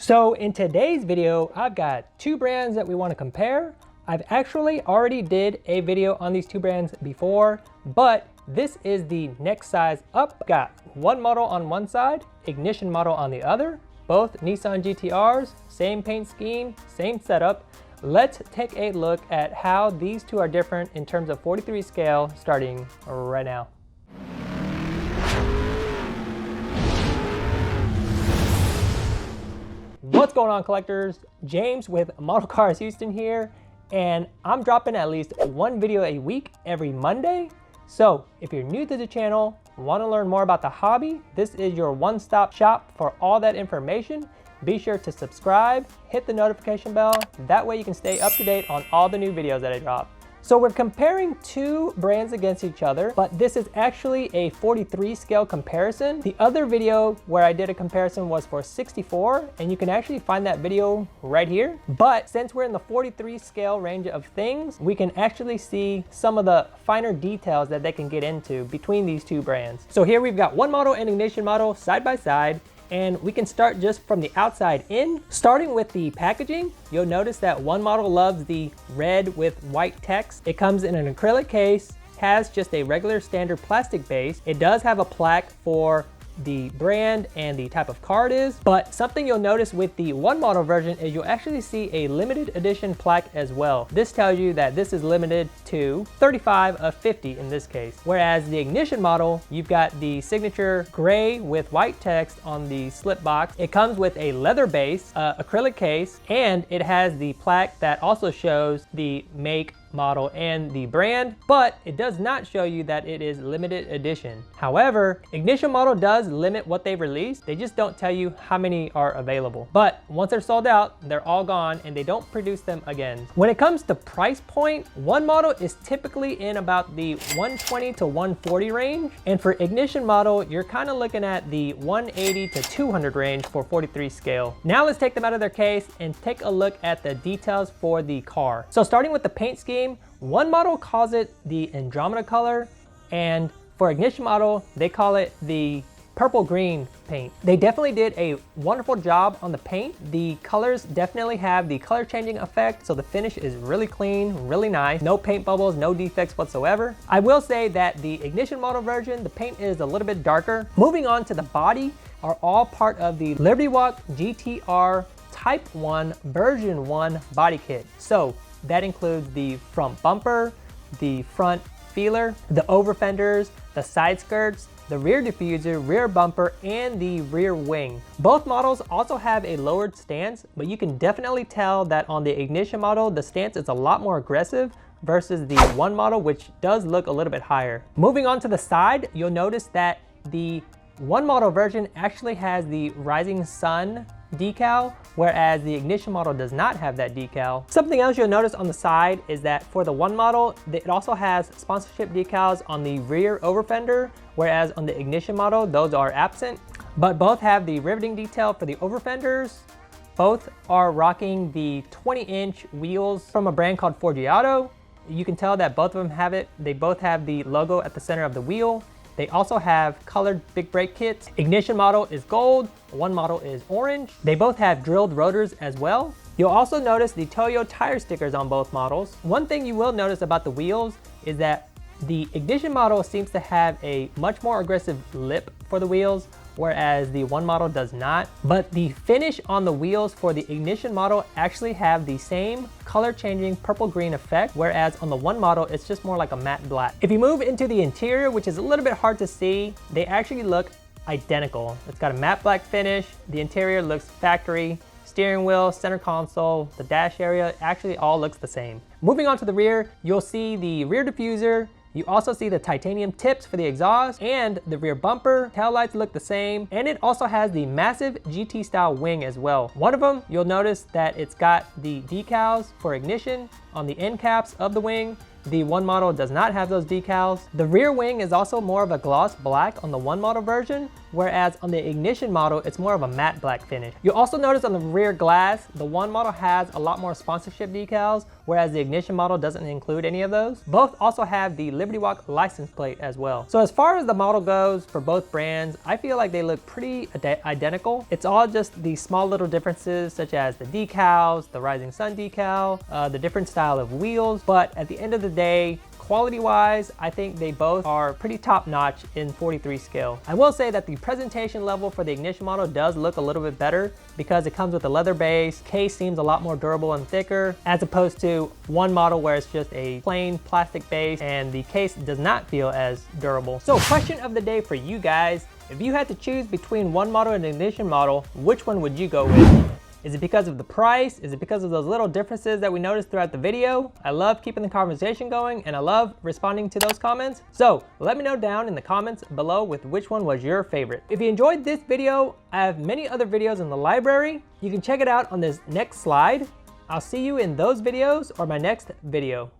So in today's video, I've got two brands that we want to compare. I've actually already did a video on these two brands before, but this is the next size up. Got one model on one side, ignition model on the other, both Nissan GTRs, same paint scheme, same setup. Let's take a look at how these two are different in terms of 43 scale starting right now. What's going on, collectors? James with Model Cars Houston here, and I'm dropping at least one video a week every Monday. So if you're new to the channel, want to learn more about the hobby, this is your one-stop shop for all that information. Be sure to subscribe, hit the notification bell, that way you can stay up to date on all the new videos that I drop. So we're comparing two brands against each other, but this is actually a 43 scale comparison. The other video where I did a comparison was for 64, and you can actually find that video right here. But since we're in the 43 scale range of things, we can actually see some of the finer details that they can get into between these two brands. So here we've got one model and ignition model side by side. And we can start just from the outside in. Starting with the packaging, you'll notice that one model loves the red with white text. It comes in an acrylic case, has just a regular standard plastic base. It does have a plaque for the brand and the type of car it is, but something you'll notice with the one model version is you'll actually see a limited edition plaque as well. This tells you that this is limited to 35 of 50 in this case. Whereas the ignition model, you've got the signature gray with white text on the slip box. It comes with a leather base, acrylic case, and it has the plaque that also shows the make, model, and the brand, but it does not show you that it is limited edition. However, ignition model does limit what they release. They just don't tell you how many are available. But once they're sold out, they're all gone and they don't produce them again. When it comes to price point, one model is typically in about the 120 to 140 range. And for ignition model, you're kind of looking at the 180 to 200 range for 43 scale. Now let's take them out of their case and take a look at the details for the car. So starting with the paint scheme, one model calls it the Andromeda color, and for ignition model, they call it the purple green paint. They definitely did a wonderful job on the paint. The colors definitely have the color changing effect, so the finish is really clean, really nice. No paint bubbles, no defects whatsoever. I will say that the ignition model version, the paint is a little bit darker. Moving on to the body, are all part of the Liberty Walk GTR Type 1 version 1 body kit. So that includes the front bumper, the front feeler, the over fenders, the side skirts, the rear diffuser, rear bumper, and the rear wing. Both models also have a lowered stance, but you can definitely tell that on the ignition model, the stance is a lot more aggressive versus the one model, which does look a little bit higher. Moving on to the side, you'll notice that the one model version actually has the rising sun decal, whereas the ignition model does not have that decal. Something else you'll notice on the side is that for the one model, it also has sponsorship decals on the rear over fender, whereas on the ignition model, those are absent. But both have the riveting detail for the over fenders. Both are rocking the 20-inch wheels from a brand called Forgiato. You can tell that both of them have it. They both have the logo at the center of the wheel. They also have colored big brake kits. Ignition model is gold, one model is orange. They both have drilled rotors as well. You'll also notice the Toyo tire stickers on both models. One thing you will notice about the wheels is that the ignition model seems to have a much more aggressive lip for the wheels, whereas the one model does not. But the finish on the wheels for the ignition model actually have the same color changing purple green effect, whereas on the one model, it's just more like a matte black. If you move into the interior, which is a little bit hard to see, they actually look identical. It's got a matte black finish. The interior looks factory. Steering wheel, center console, the dash area, actually all looks the same. Moving on to the rear, you'll see the rear diffuser. You also see the titanium tips for the exhaust and the rear bumper. Taillights look the same, and it also has the massive GT style wing as well. One of them, you'll notice that it's got the decals for ignition on the end caps of the wing. The one model does not have those decals. The rear wing is also more of a gloss black on the one model version, whereas on the ignition model, it's more of a matte black finish. You'll also notice on the rear glass, the one model has a lot more sponsorship decals, whereas the Ignition model doesn't include any of those. Both also have the Liberty Walk license plate as well. So as far as the model goes for both brands, I feel like they look pretty identical. It's all just the small little differences such as the decals, the Rising Sun decal, the different style of wheels, but at the end of the day, quality-wise, I think they both are pretty top-notch in 43 scale. I will say that the presentation level for the Ignition model does look a little bit better because it comes with a leather base, case seems a lot more durable and thicker, as opposed to one model where it's just a plain plastic base and the case does not feel as durable. So question of the day for you guys, if you had to choose between one model and an Ignition model, which one would you go with? Is it because of the price? Is it because of those little differences that we noticed throughout the video? I love keeping the conversation going and I love responding to those comments. So let me know down in the comments below with which one was your favorite. If you enjoyed this video, I have many other videos in the library. You can check it out on this next slide. I'll see you in those videos or my next video.